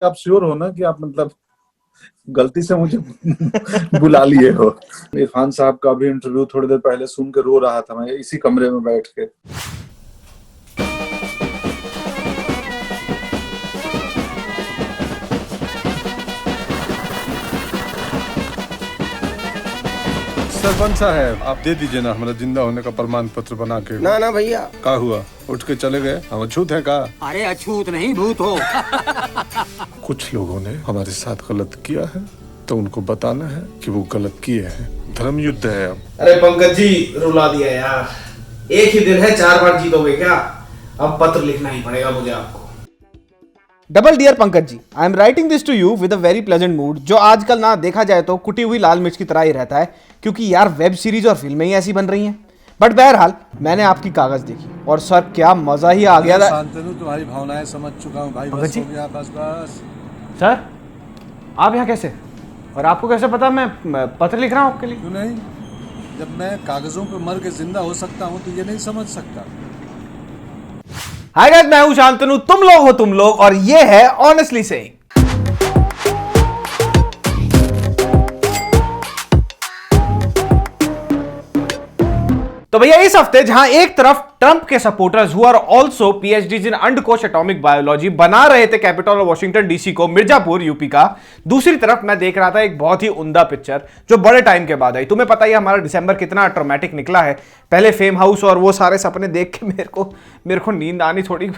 आप श्योर हो ना कि आप मतलब गलती से मुझे बुला लिए हो। इरफान साहब का भी इंटरव्यू थोड़ी देर पहले सुन के रो रहा था मैं इसी कमरे में बैठ के। सरपंच साहब आप दे दीजिए ना हमारा जिंदा होने का प्रमाण पत्र बना के। ना ना भैया, का हुआ उठ के चले गए? हम अछूत है का? अरे अछूत नहीं भूत हो। कुछ लोगों ने हमारे साथ गलत किया है तो उनको बताना है कि वो गलत किए हैं। धर्म युद्ध है अब। अरे पंकज जी रुला दिया यार, एक ही दिन है 4 बार जीतोगे क्या? अब पत्र लिखना ही पड़ेगा मुझे आपको। Double dear Pankaj ji, I am writing this to you with a very pleasant mood, जो आजकल ना देखा जाए तो कुटी हुई लाल मिर्च की तरह ही रहता है, क्योंकि यार वेब सीरीज और फिल्में ही ऐसी बन रही हैं। बट बहरहाल मैंने आपकी कागज देखी और सर क्या मजा ही आ गया था। शांतनु तुम्हारी भावनाएं समझ चुका हूँ भाई, बस हो गया, बस बस। सर आप यहाँ कैसे, और आपको कैसे पता मैं पत्र लिख रहा हूँ आपके लिए? क्यों नहीं? जब मैं कागजों पे मर के जिंदा हो सकता हूँ तो ये नहीं समझ सकता? हाय गाइस, मैं हूं शांतनु, तुम लोग हो तुम लोग, और ये है ऑनेस्टली सेइंग। तो भैया इस हफ्ते जहां एक तरफ ट्रंप के supporters who are also PhDs in अंडकोश एटॉमिक बायोलॉजी बना रहे थे कैपिटल ऑफ वॉशिंगटन डीसी को मिर्जापुर यूपी का, दूसरी तरफ मैं देख रहा था एक बहुत ही उम्दा पिक्चर जो बड़े टाइम के बाद आई। तुम्हें पता ही हमारा दिसंबर कितना ट्रॉमेटिक निकला है। पहले फेम हाउस और वो सारे सपने देख के मेरे को नींद आनी थोड़ी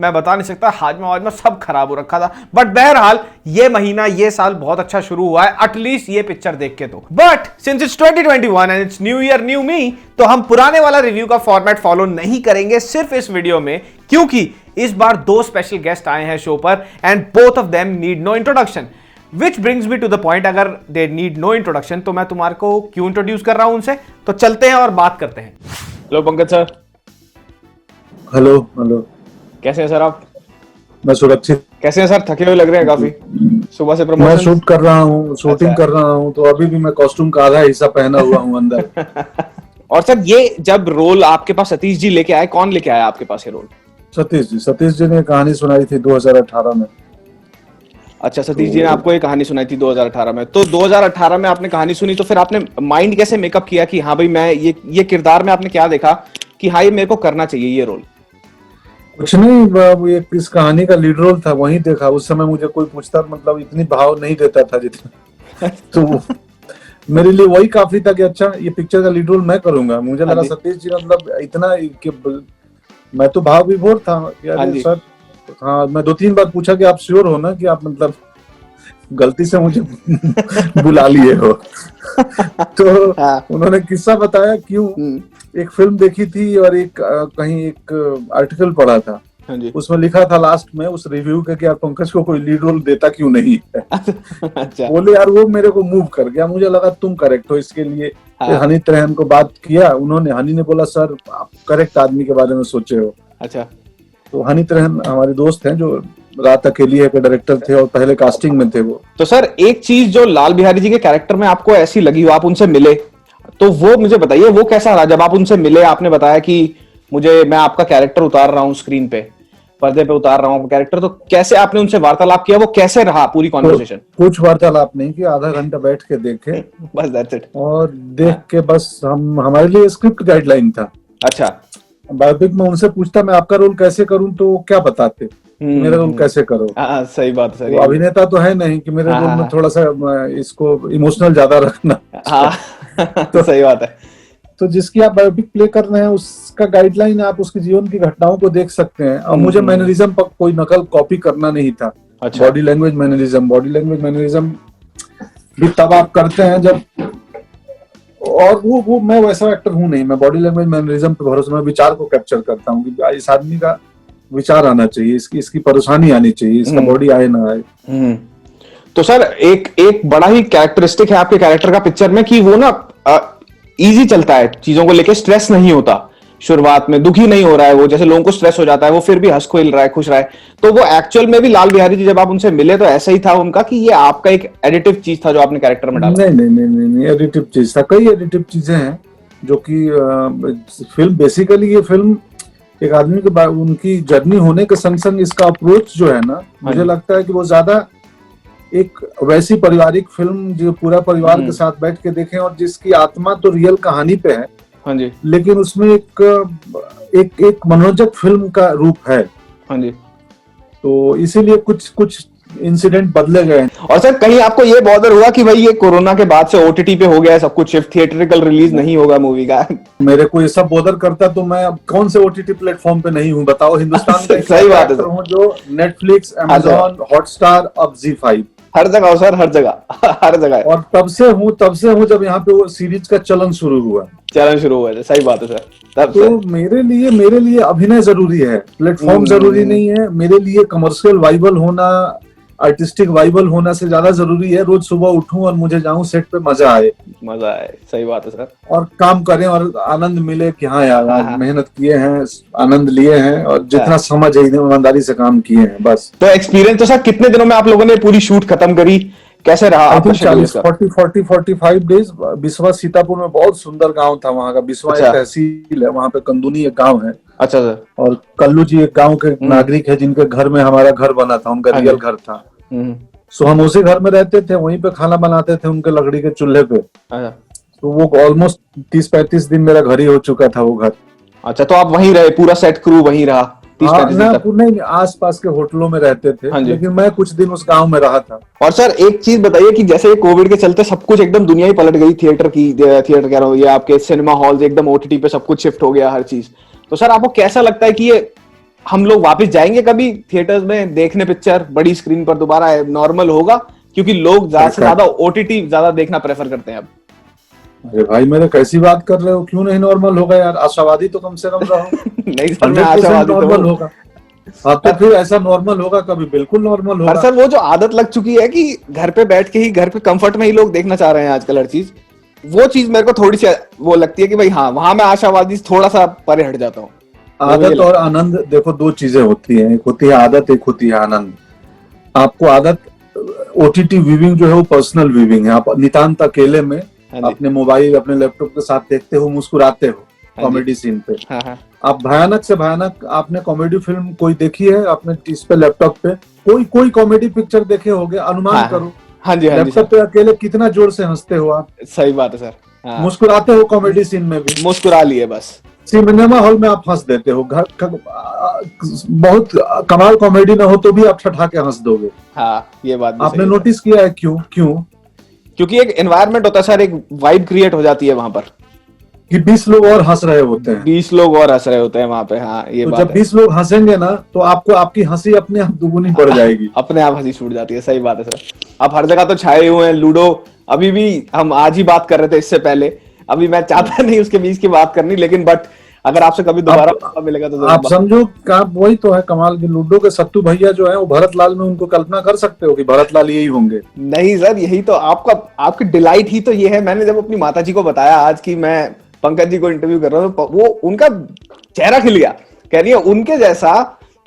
मैं बता नहीं सकता, हाजमा सब खराब हो रखा था। बट बहरहाल ये महीना ये साल बहुत अच्छा शुरू हुआ है, एटलीस्ट ये पिक्चर देख के तो। But since it's 2021 and it's new year new me, तो हम पुराने वाला रिव्यू का फॉर्मेट फॉलो नहीं करेंगे सिर्फ इस वीडियो में, क्योंकि इस बार 2 स्पेशल गेस्ट आए हैं शो पर and both of them need no introduction, which brings me to the point, अगर दे नीड नो इंट्रोडक्शन तो मैं तुम्हारे को क्यों इंट्रोड्यूस कर रहा हूं उनसे। तो चलते हैं और बात करते हैं। Hello Pankaj sir. Hello hello, कैसे हैं सर आप? मैं सुरक्षित। कैसे हैं सर? थके हुए लग रहे हैं काफी, सुबह से मैं प्रमोशन। शूट कर रहा हूँ, शूटिंग कर रहा हूँ, तो अभी भी मैं कॉस्ट्यूम का आधा हिस्सा पहना हुआ हूँ अंदर। और सर ये जब रोल आपके पास सतीश जी लेके आए, कौन लेके आया आपके पास ये रोल? सतीश जी ने कहानी सुनाई थी 2018 में। अच्छा, सतीश जी ने आपको एक कहानी सुनाई थी 2018 में। तो 2018 में आपने कहानी सुनी, तो फिर आपने माइंड कैसे मेकअप किया कि हाँ भाई मैं ये किरदार में आपने क्या देखा कि हाँ ये मेरे को करना चाहिए ये रोल? कुछ नहीं, वो एक इस कहानी का लीड रोल था, वही देखा। उस समय मुझे कोई पूछता मतलब इतनी भाव नहीं देता था जितना तो मेरे लिए वही काफी था कि अच्छा ये पिक्चर का लीड रोल मैं करूंगा। मुझे लगा सतीश जी मतलब इतना कि मैं तो भाव विभोर था यार सर। हाँ, मैं 2-3 बार पूछा कि आप श्योर हो ना कि आप मतलब गलती से मुझे बुला लिए हो। तो उन्होंने किस्सा बताया क्यों। एक फिल्म देखी थी और कहीं एक आर्टिकल पढ़ा था, उसमें लिखा था लास्ट में उस रिव्यू के कि यार पंकज को कोई लीड रोल देता क्यों नहीं है। अच्छा। बोले यार वो मेरे को मूव कर गया, मुझे लगा तुम करेक्ट हो इसके लिए। फिर हनी त्रेहन को बात किया उन्होंने, हनी ने बोला सर आप करेक्ट आदमी के बारे में सोचे हो। अच्छा। तो हनी त्रेहन हमारे दोस्त हैं जो रात अकेली है के डायरेक्टर थे और पहले कास्टिंग में थे वो। तो सर एक चीज जो लाल बिहारी जी के कैरेक्टर में आपको ऐसी लगी हो, आप उनसे मिले, तो वो मुझे बताइए वो कैसा रहा जब आप उनसे मिले? आपने बताया कि मैं आपका कैरेक्टर उतार रहा हूँ स्क्रीन पे, पर्दे पे उतार रहा हूँ कैरेक्टर, तो कैसे आपने उनसे वार्तालाप किया? वो कैसे रहा पूरी कॉन्वर्सेशन? कुछ वार्तालाप नहीं किया, आधा घंटा बैठ के देखे बस दैट्स इट। और देख के बस हमारे लिए स्क्रिप्ट गाइडलाइन था। अच्छा। बायोपिक में उनसे पूछता मैं आपका रोल कैसे करूं तो क्या बताते, मेरा रोल कैसे करो। सही बात है। तो अभिनेता तो है नहीं कि मेरे रोल में थोड़ा सा इसको इमोशनल ज्यादा रखना। तो सही बात है। तो जिसकी आप बायोपिक प्ले कर रहे हैं उसका गाइडलाइन आप उसके जीवन की घटनाओं को देख सकते हैं। और मुझे मैनरिज्म पर कोई नकल कॉपी करना नहीं था। अच्छा। बॉडी लैंग्वेज मैनरिज्म भी तब आप करते हैं जब, और वो मैं वैसा एक्टर हूं नहीं, मैं बॉडी लैंग्वेज मैनरिज्म पे भरोसा, मैं विचार को कैप्चर करता हूँ कि इस आदमी का विचार आना चाहिए, इसकी परेशानी आनी चाहिए, इसका बॉडी आए ना आए। तो सर एक बड़ा ही कैरेक्टरिस्टिक है आपके कैरेक्टर का पिक्चर में कि वो ना इजी चलता है चीजों को लेके, स्ट्रेस नहीं होता शुरुआत में, दुखी नहीं हो रहा है वो, जैसे लोगों को स्ट्रेस हो जाता है वो फिर भी हंस खेल रहा है, खुश रहा है। तो वो एक्चुअल में भी लाल बिहारी जी जब आप उनसे मिले तो ऐसा ही था उनका कि ये आपका एक एडिटिव चीज था जो आपने कैरेक्टर में डाला? नहीं, एडिटिव चीज था। कई एडिटिव चीजें हैं जो कि फिल्म बेसिकली ये फिल्म एक आदमी के बाद उनकी जर्नी होने के संग संग इसका अप्रोच जो है ना, मुझे लगता है कि वो ज्यादा एक वैसी पारिवारिक फिल्म जो पूरा परिवार के साथ बैठ के देखें और जिसकी आत्मा तो रियल कहानी पे है, हाँ जी, लेकिन उसमें एक मनोरंजक फिल्म का रूप है। हाँ जी। तो इसीलिए कुछ कुछ इंसिडेंट बदले गए हैं। और सर कहीं आपको ये बॉदर हुआ कि भाई ये कोरोना के बाद से ओटीटी पे हो गया है सब कुछ शिफ्ट, थिएट्रिकल रिलीज नहीं होगा मूवी का? मेरे को ये सब बॉदर करता तो मैं अब कौन से ओटीटी प्लेटफॉर्म पे नहीं हूँ बताओ। हिंदुस्तान का सही बात है सर। हूँ जो नेटफ्लिक्स, अमेजॉन, हॉटस्टार, अब ZEE5 हर जगह हो सर, हर जगह हर जगह। और तब से हूँ जब यहाँ पे वो सीरीज का चलन शुरू हुआ। चैलेंज शुरू हुआ था, सही बात है सर। तब तो से मेरे लिए अभिनय जरूरी है, प्लेटफॉर्म जरूरी नहीं है। मेरे लिए कमर्शियल वाइबल होना, आर्टिस्टिक वाइबल होना से ज्यादा जरूरी है रोज सुबह उठूं और मुझे जाऊं सेट पे, मजा आए, मजा आए। सही बात है सर। और काम करें और आनंद मिले कि हाँ यार आज मेहनत किए हैं, आनंद लिए हैं और जितना समझ है ईमानदारी से काम किए हैं बस। तो एक्सपीरियंस तो सर कितने दिनों में आप लोगों ने पूरी शूट खत्म करी, कैसे रहा आपका शेड्यूल? 45 डेज। बिस्वा सीतापुर में बहुत सुंदर गांव था वहाँ का। बिस्वा एक तहसील है, वहाँ पे कंदुनी एक गांव है। अच्छा सर। और कल्लू जी एक गांव के नागरिक है जिनके घर में हमारा घर बना था, उनका रियल घर था। सो हम उसी घर में रहते थे, वहीं पे खाना बनाते थे उनके लकड़ी के चूल्हे पे। तो वो ऑलमोस्ट 30-35 दिन मेरा घर ही हो चुका था वो घर। अच्छा, तो आप वहीं रहे, पूरा सेट क्रू वहीं रहा? नहीं, आस पास के होटलों में रहते थे, लेकिन मैं कुछ दिन उस गांव में रहा था। और सर एक चीज बताइए कि जैसे कोविड के चलते सब कुछ एकदम दुनिया ही पलट गई, थिएटर कह रहा हूँ, ये आपके सिनेमा हॉल्स एकदम ओटीटी पे सब कुछ शिफ्ट हो गया हर चीज। तो सर आपको कैसा लगता है कि ये हम लोग वापस जाएंगे कभी थिएटर्स में देखने पिक्चर बड़ी स्क्रीन पर दोबारा, नॉर्मल होगा? क्योंकि लोग ज्यादा से ज्यादा ओटीटी ज्यादा देखना प्रेफर करते हैं अब। अरे भाई मेरे कैसी बात कर रहे हो, क्यों नहीं नॉर्मल होगा यार? आशावादी तो कम से कम रहो। नहीं सर, मैं आशावादी तो नॉर्मल होगा। हाँ तो फिर ऐसा नॉर्मल होगा कभी, बिल्कुल नॉर्मल होगा। पर सर वो जो आदत लग चुकी है कि घर पे बैठ के ही, घर पे कंफर्ट में ही लोग देखना चाह रहे हैं आजकल हर चीज, वो चीज मेरे को थोड़ी सी वो लगती है कि भाई हाँ, वहां मैं आशावादी थोड़ा सा परे हट जाता हूँ। आदत और आनंद देखो दो चीजें होती हैं, एक होती है आदत, एक होती है आनंद। आपको आदत ओटीटी व्यूइंग जो है वो पर्सनल व्यूइंग है। आप नितांत अकेले में अपने मोबाइल, अपने लैपटॉप के साथ देखते हो, मुस्कुराते हो कॉमेडी सीन पे। आप भयानक से भयानक, आपने कॉमेडी फिल्म कोई देखी है आपने इस पे लैपटॉप पे? कोई कॉमेडी पिक्चर देखे होगे? अनुमान करो। हाँ जी, लैपटॉप पे अकेले कितना जोर से हंसते हो आप? सही बात है सर। मुस्कुराते हो कॉमेडी सीन में भी? मुस्कुरा लिए बस। सिनेमा हॉल में आप हंस देते हो, घर बहुत कमाल कॉमेडी ना हो तो भी आप ठठा के हंस दोगे। हाँ, ये बात भी आपने नोटिस किया है? क्यों? क्योंकि एक एनवायरनमेंट होता है सर, एक वाइब क्रिएट हो जाती है वहां पर कि 20 लोग और हंस रहे होते हैं। 20 लोग और हंस रहे होते हैं वहां पे। हाँ, ये तो बात जब 20 लोग हंसेंगे ना तो आपको आपकी हंसी अपने आप दुगुनी बढ़ जाएगी। अपने आप हंसी छूट जाती है। सही बात है सर। आप हर जगह तो छाए हुए हैं। लूडो अभी भी हम आज ही बात कर रहे थे इससे पहले, अभी मैं चाहता नहीं उसके बीच की बात करनी, लेकिन बट अगर आपसे कभी दोबारा मौका मिलेगा तो आप समझो का वही तो है कमाल की। लूडो के सत्तू भैया जो है वो भरत लाल में, उनको कल्पना कर सकते हो कि भरत लाल यही होंगे? नहीं सर, यही तो आपकी डिलाइट ही तो ये है। मैंने जब अपनी माता जी को बताया आज की मैं पंकज जी को इंटरव्यू कर रहा हूँ, वो उनका चेहरा खिल गया। कह रही है उनके जैसा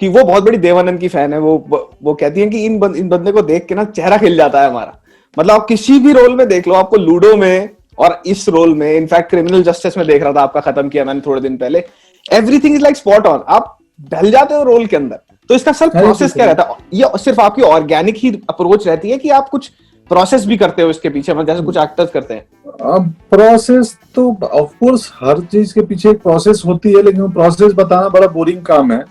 कि वो बहुत बड़ी देवानंद की फैन है। वो कहती है कि इन बंदे को देख के ना चेहरा खिल जाता है हमारा। मतलब आप किसी भी रोल में देख लो, आपको लूडो में और इस रोल में, इनफैक्ट क्रिमिनल जस्टिस में देख रहा था, आपका खत्म किया मैंने थोड़े दिन पहले, everything is like spot on. आप ढल जाते हो रोल के अंदर। तो इसका सर प्रोसेस क्या रहता है? ये सिर्फ आपकी ऑर्गेनिक ही अप्रोच रहती है कि आप कुछ प्रोसेस भी करते हो इसके पीछे, मतलब जैसे कुछ एक्टर्स करते हैं? अब प्रोसेस तो ऑफ कोर्स हर चीज के पीछे एक प्रोसेस होती है, लेकिन वो प्रोसेस बताना बड़ा बोरिंग काम है।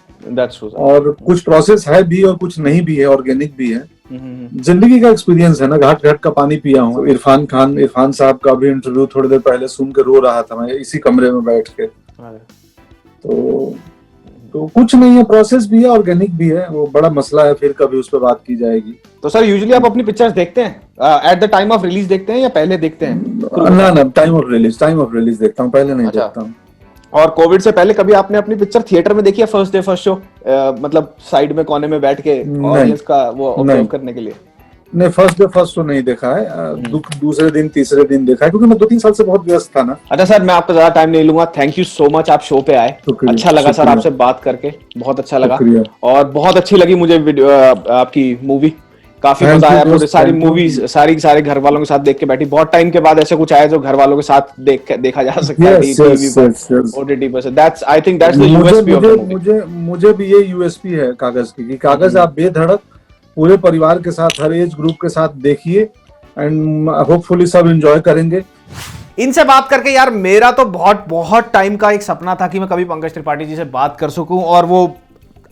और कुछ प्रोसेस है भी और कुछ नहीं भी है, ऑर्गेनिक भी है। जिंदगी का एक्सपीरियंस है ना, घाट घाट का पानी पिया हूँ। इरफान साहब का भी इंटरव्यू थोड़ी देर पहले सुन के रो रहा था मैं इसी कमरे में बैठ के। तो कुछ नहीं है, प्रोसेस भी है, ऑर्गेनिक भी है। वो बड़ा मसला है, फिर कभी उस पर बात की जाएगी। तो सर यूजुअली आप अपनी पिक्चर्स देखते हैं at the time of release देखते हैं या पहले देखते हैं? ना टाइम ऑफ रिलीज देखता हूँ, पहले नहीं देखता हूँ। और कोविड से पहले कभी आपने अपनी पिक्चर थिएटर में देखी है फर्स्ट डे फर्स्ट शो, मतलब साइड में कोने में बैठ के ऑडियंस का वो ऑब्जर्व करने के लिए? नहीं, फर्स्ट तो नहीं देखा है। दूसरे दिन तीसरे दिन देखा है, क्योंकि मैं 2-3 साल से बहुत व्यस्त था ना। अच्छा सर, मैं आपका ज्यादा टाइम नहीं लूंगा। थैंक यू सो मच, आप शो पे आए। अच्छा लगा सर आपसे बात करके, बहुत अच्छा लगा। और बहुत अच्छी लगी मुझे आपकी मूवी काफी Thank मजा you, आया, पूरे दोस्त, सारी thank you. मूवीज सारे घर वालों के साथ देख के बैठी। बहुत टाइम के बाद ऐसे कुछ आया जो घर वालों के साथ देखा जा सकता है Yes, टीवी yes, पर, yes, yes. ओटीटी पर। So that's I think that's the मुझे USP of the मुझे movie. मुझे मुझे भी ये यूएसपी है कागज की, कि कागज आप बेधड़क पूरे परिवार के साथ, हर एज ग्रुप के साथ देखिए, एंड होपफुली सब एंजॉय करेंगे। इनसे बात करके यार मेरा तो बहुत बहुत टाइम का एक सपना था कि मैं कभी पंकज त्रिपाठी जी से बात कर सकूं, और वो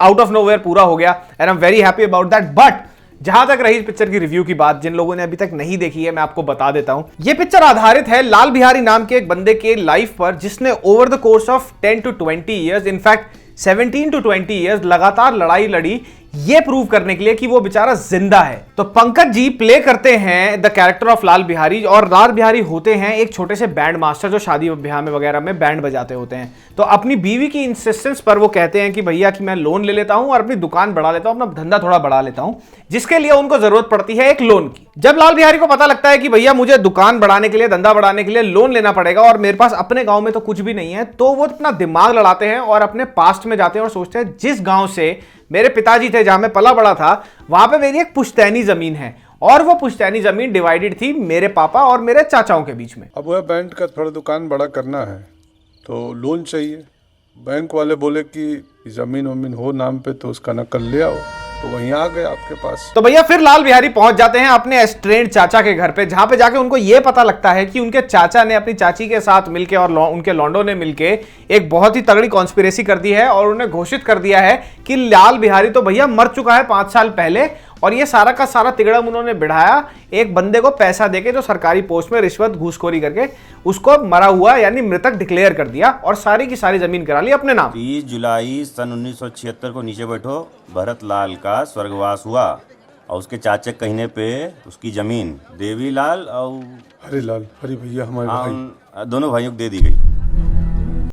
आउट ऑफ नोवेयर पूरा हो गया, and I am very happy about that. But जहां तक रही पिक्चर की रिव्यू की बात, जिन लोगों ने अभी तक नहीं देखी है मैं आपको बता देता हूं। यह पिक्चर आधारित है लाल बिहारी नाम के एक बंदे के लाइफ पर, जिसने over the course of 10 to 20 years, in fact 17 to 20 years लगातार लड़ाई लड़ी ये प्रूव करने के लिए कि वो बेचारा जिंदा है। तो पंकज जी प्ले करते हैं the character of Lal Bihari, और लाल बिहारी होते हैं एक छोटे से बैंड मास्टर जो शादी ब्याह में वगैरह में बैंड बजाते होते हैं। तो अपनी बीवी की इंसिस्टेंस पर वो कहते हैं कि भैया कि मैं लोन ले लेता हूं और अपनी दुकान बढ़ा लेता हूं, अपना धंधा थोड़ा बढ़ा लेता हूं, जिसके लिए उनको जरूरत पड़ती है एक लोन की। जब लाल बिहारी को पता लगता है कि भैया मुझे दुकान बढ़ाने के लिए, धंधा बढ़ाने के लिए लोन लेना पड़ेगा और मेरे पास अपने गांव में तो कुछ भी नहीं है, तो वो अपना दिमाग लड़ाते हैं और अपने पास्ट में जाते हैं और सोचते हैं जिस गांव से मेरे पिताजी थे, जहां मैं पला बड़ा था, वहां पे मेरी एक पुश्तैनी जमीन है, और वो पुश्तैनी जमीन डिवाइडेड थी मेरे पापा और मेरे चाचाओं के बीच में। अब वह बैंक का थोड़ा दुकान बड़ा करना है तो लोन चाहिए। बैंक वाले बोले कि जमीन वमीन हो नाम पे तो उसका नकल ले आओ, तो वहीं आ गए आपके पास। तो भैया फिर लाल बिहारी पहुंच जाते हैं अपने एस्ट्रेंड चाचा के घर पे, जहां पे जाके उनको यह पता लगता है कि उनके चाचा ने अपनी चाची के साथ मिलके और उनके लॉन्डो ने मिलके एक बहुत ही तगड़ी कॉन्स्पिरेसी कर दी है, और उन्हें घोषित कर दिया है कि लाल बिहारी तो भैया मर चुका है 5 साल पहले, और ये सारा का सारा तिगड़म उन्होंने बढ़ाया एक बंदे को पैसा देके जो सरकारी पोस्ट में रिश्वत घूसखोरी करके उसको मरा हुआ यानी मृतक डिक्लेयर कर दिया, और सारी की सारी जमीन करा ली अपने नाम। 30 जुलाई सन 1976 को नीचे बैठो भरत लाल का स्वर्गवास हुआ, और उसके चाचा कहने पे उसकी जमीन देवी लाल और हरे लाल, हरे भैया हमारे भाई, दोनों भाइयों को दे दी गई।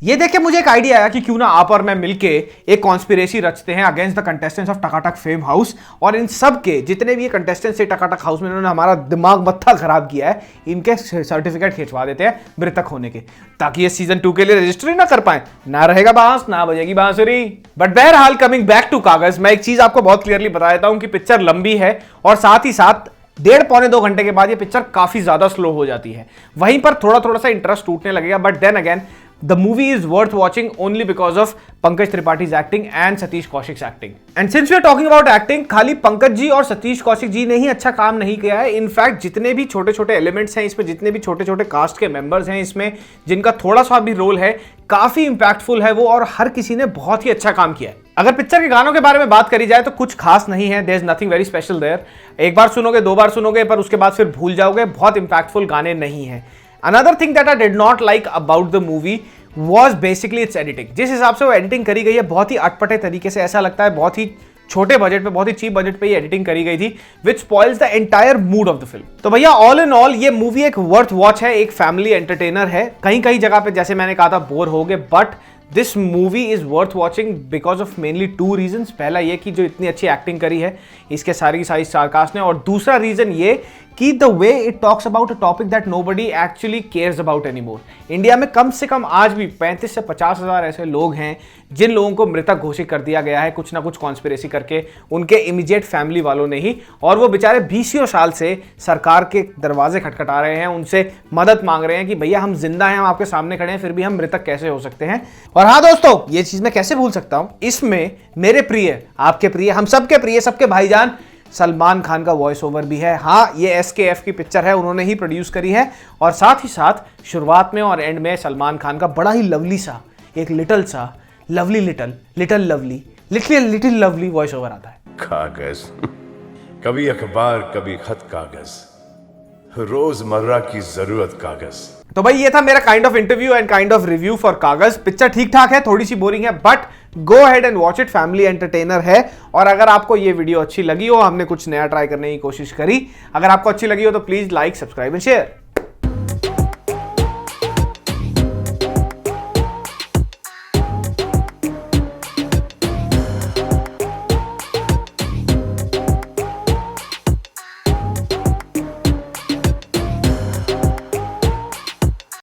ये देख के मुझे एक आइडिया आया कि क्यों ना आप और मैं मिलके एक कॉन्स्पिरेसी रचते हैं against the contestants of Takatak fame house, और इन सब के जितने भी ये कंटेस्टेंट्स थे टकाटक हाउस में, इन्होंने हमारा दिमाग मत्था खराब किया है, इनके सर्टिफिकेट खिंचवा देते हैं मृतक होने के, ताकि ये सीजन 2 के लिए रजिस्ट्री ना कर पाए, ना रहेगा बांस ना बजेगी बांसुरी। बट बहरहाल कमिंग बैक टू कागज, मैं एक चीज आपको बहुत क्लियरली बता देता हूं कि पिक्चर लंबी है, और साथ ही साथ 1.5-2 घंटे के बाद ये पिक्चर काफी ज्यादा स्लो हो जाती है, वहीं पर थोड़ा सा इंटरेस्ट टूटने लगेगा। But then again the movie is worth watching only because of Pankaj Tripathi's acting and Satish Kaushik's acting. And since we are talking about acting, खाली पंकज जी और सतीश कौशिक जी ने ही अच्छा काम नहीं किया है, इनफैक्ट जितने भी छोटे छोटे एलिमेंट्स हैं इसमें, जितने भी छोटे छोटे कास्ट के मेंबर्स हैं इसमें, जिनका थोड़ा सा भी रोल है, काफी इंपैक्टफुल है वो, और हर किसी ने बहुत ही अच्छा काम किया है। अगर पिक्चर के गानों के बारे में बात करी जाए तो कुछ खास नहीं है, there is nothing very special there. एक बार सुनोगे, 2 बार सुनोगे, पर उसके बाद फिर भूल जाओगे, बहुत इंपैक्टफुल गाने नहीं है। Another thing that I did not like about the movie was basically its editing. जिस हिसाब से वो एडिटिंग करी गई है बहुत ही अटपटे तरीके से, ऐसा लगता है बहुत ही छोटे बजट पे, बहुत ही चीप बजट पे ये एडिटिंग करी गई थी, which spoils the entire mood of the film. तो भैया ऑल इन ऑल ये मूवी एक वर्थ वॉच है, एक फैमिली एंटरटेनर है। कहीं कहीं जगह पे जैसे मैंने कहा था बोर हो गए, but this movie is worth watching because of mainly 2 reasons. पहला ये कि जो इतनी अच्छी एक्टिंग करी है इसके सारी की सारी स्टारकास्ट ने, और दूसरा रीजन ये कि the way it talks about a topic that nobody actually cares about anymore. India में कम से कम आज भी 35 से 50 हज़ार ऐसे लोग हैं जिन लोगों को मृतक घोषित कर दिया गया है कुछ ना कुछ कॉन्स्पिरेसी करके, उनके इमीडिएट फैमिली वालों ने ही, और वो बेचारे 20 साल से सरकार के दरवाजे खटखटा रहे हैं, उनसे मदद मांग रहे हैं कि भैया हम जिंदा हैं, हम आपके सामने खड़े हैं, फिर भी हम मृतक कैसे हो सकते हैं। और हाँ दोस्तों, ये चीज मैं कैसे भूल सकता हूं, इसमें मेरे प्रिय, आपके प्रिय, हम सबके प्रिय, सबके भाईजान सलमान खान का वॉइस ओवर भी है। हाँ, ये SKF की पिक्चर है, उन्होंने ही प्रोड्यूस करी है, और साथ ही साथ शुरुआत में और एंड में सलमान खान का बड़ा ही लवली सा, एक लिटिल सा lovely little lovely voice over आता है। कागज, कभी अखबार कभी खत कागज, रोजमर्रा की जरूरत कागज। तो भाई ये था मेरा kind of interview and kind of review for कागज। पिक्चर ठीक ठाक है, थोड़ी सी बोरिंग है, but go head and watch it, family entertainer है। और अगर आपको ये वीडियो अच्छी लगी हो, हमने कुछ नया ट्राई करने की कोशिश करी, अगर आपको अच्छी लगी हो तो please like, subscribe and share.